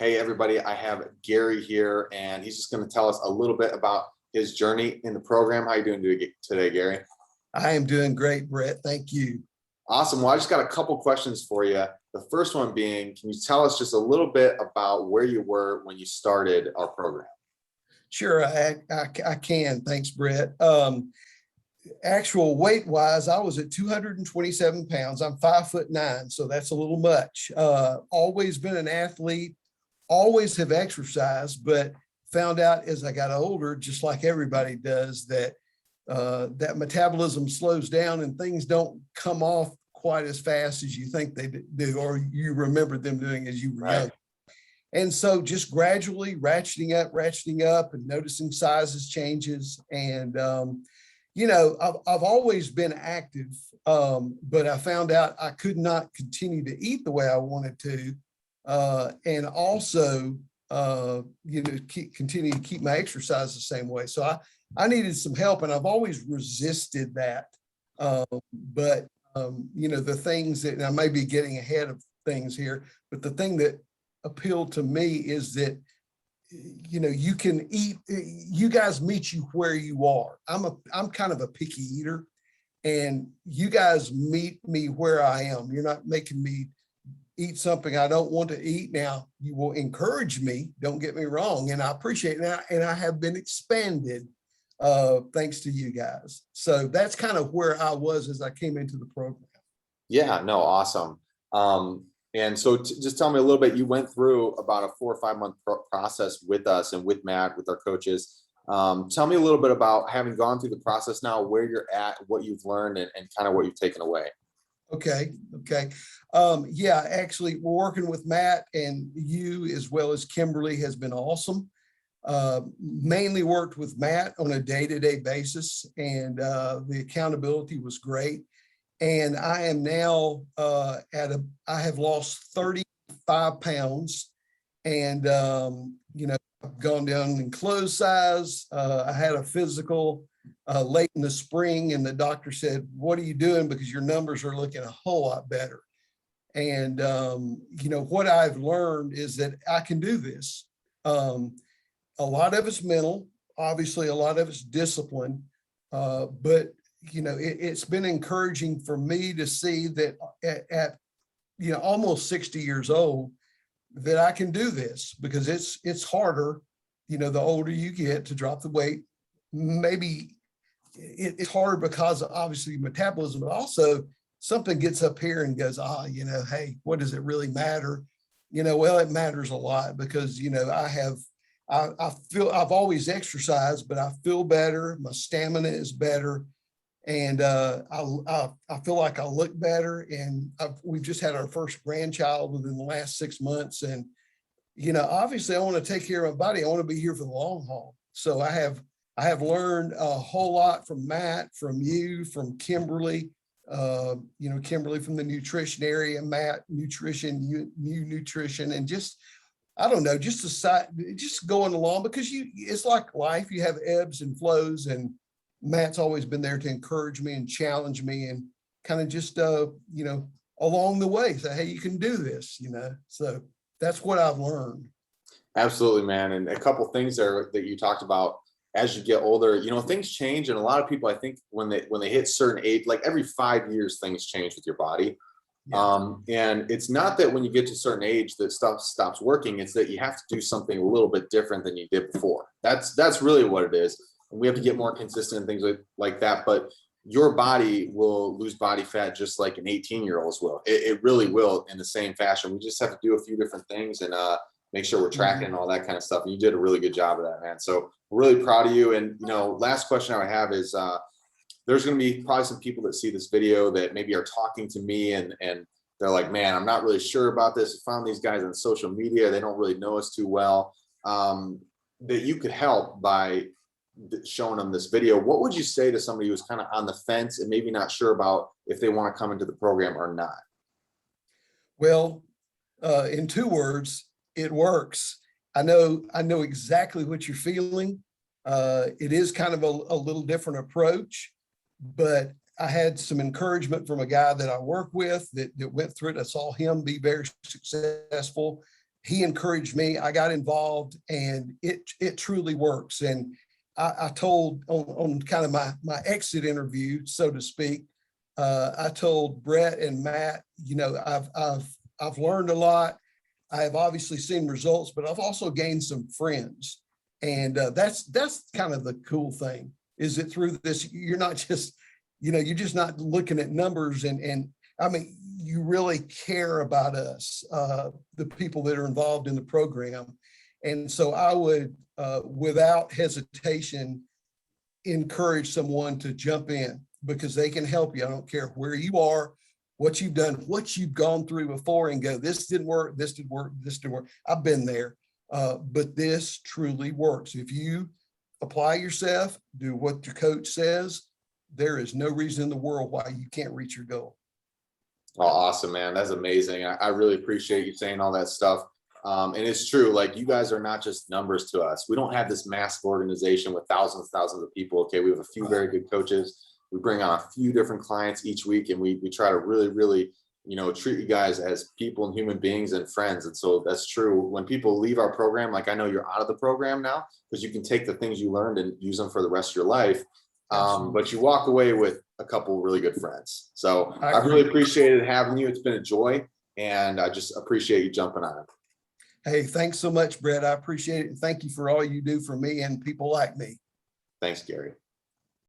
Hey, everybody, I have Gary here, and he's just going to tell us a little bit about his journey in the program. How you doing today, Gary? I am doing great, Brett. Thank you. Awesome. Well, I just got a couple questions for you. The first one being, can you tell us just a little bit about where you were when you started our program? Sure, I can. Thanks, Brett. Actual weight wise, I was at 227 pounds. I'm 5'9", so that's a little much. Always been an athlete, always have exercised, but found out as I got older, just like everybody does, that that metabolism slows down and things don't come off quite as fast as you think they do, or you remember them doing as you were young. And so just gradually ratcheting up and noticing sizes changes. And, I've always been active, but I found out I could not continue to eat the way I wanted to. And also, continue to keep my exercise the same way. So I needed some help, and I've always resisted that. The things that, and I may be getting ahead of things here, but the thing that appealed to me is that, you can eat, you guys meet you where you are. I'm kind of a picky eater, and you guys meet me where I am. You're not making me eat something I don't want to eat. Now, you will encourage me, don't get me wrong, and I appreciate it. And I have been expanded thanks to you guys. So that's kind of where I was as I came into the program. Yeah, no, awesome. And so just tell me a little bit, you went through about a 4 or 5 month process with us and with Matt, with our coaches. Tell me a little bit about having gone through the process now, where you're at, what you've learned, and kind of what you've taken away. Okay. Yeah, actually, we're working with Matt, and you as well as Kimberly has been awesome. Mainly worked with Matt on a day-to-day basis, and the accountability was great. And I am now I have lost 35 pounds, and I've gone down in clothes size. I had a physical late in the spring, and the doctor said, "What are you doing? Because your numbers are looking a whole lot better." And what I've learned is that I can do this. A lot of it's mental, obviously a lot of it's discipline, but it's been encouraging for me to see that at almost 60 years old, that I can do this, because it's harder, the older you get, to drop the weight. Maybe it's harder because of obviously metabolism, but also something gets up here and goes, hey, what does it really matter? Well, it matters a lot, because, I feel I've always exercised, but I feel better. My stamina is better. And I feel like I look better. And we've just had our first grandchild within the last 6 months. And, obviously I want to take care of my body. I want to be here for the long haul. So I have learned a whole lot from Matt, from you, from Kimberly, Kimberly from the nutrition area, Matt, nutrition, new nutrition, and just, I don't know, just going along, because it's like life. You have ebbs and flows, and Matt's always been there to encourage me and challenge me, and kind of just, along the way say, hey, you can do this, so that's what I've learned. Absolutely, man. And a couple things there that you talked about, as you get older, things change. And a lot of people, I think when they hit certain age, like every 5 years, things change with your body. Yeah. And it's not that when you get to a certain age that stuff stops working. It's that you have to do something a little bit different than you did before. That's really what it is. And we have to get more consistent and things like that. But your body will lose body fat just like an 18-year-old will. It really will, in the same fashion. We just have to do a few different things and make sure we're tracking and all that kind of stuff. And you did a really good job of that, man. So we're really proud of you. And, last question I have is, there's going to be probably some people that see this video that maybe are talking to me and they're like, man, I'm not really sure about this. I found these guys on social media. They don't really know us too well. That you could help by showing them this video. What would you say to somebody who's kind of on the fence and maybe not sure about if they want to come into the program or not? Well, in 2 words, it works. I know exactly what you're feeling. It is kind of a little different approach, but I had some encouragement from a guy that I work with that went through it. I saw him be very successful. he encouraged me. I got involved, and it truly works. And I told on kind of my exit interview, so to speak, I told Brett and Matt, you know, I've learned a lot. I have obviously seen results, but I've also gained some friends. And that's kind of the cool thing, is that through this, you're not just, you know, you're just not looking at numbers, and I mean, you really care about us, the people that are involved in the program. And so I would, without hesitation, encourage someone to jump in, because they can help you. I don't care where you are, what you've done, what you've gone through before, and go, this didn't work, this didn't work, this didn't work. I've been there, but this truly works. If you apply yourself, do what your coach says, there is no reason in the world why you can't reach your goal. Oh, awesome, man. That's amazing. I really appreciate you saying all that stuff. And it's true, like, you guys are not just numbers to us. We don't have this massive organization with thousands of people. Okay, we have a few very good coaches. We bring on a few different clients each week, and we try to really, you know, treat you guys as people and human beings and friends. And so that's true. When people leave our program, like, I know you're out of the program now, because you can take the things you learned and use them for the rest of your life. But you walk away with a couple really good friends. So I really appreciated having you. It's been a joy, and I just appreciate you jumping on it. Hey, thanks so much, Brett. I appreciate it. And thank you for all you do for me and people like me. Thanks, Gary.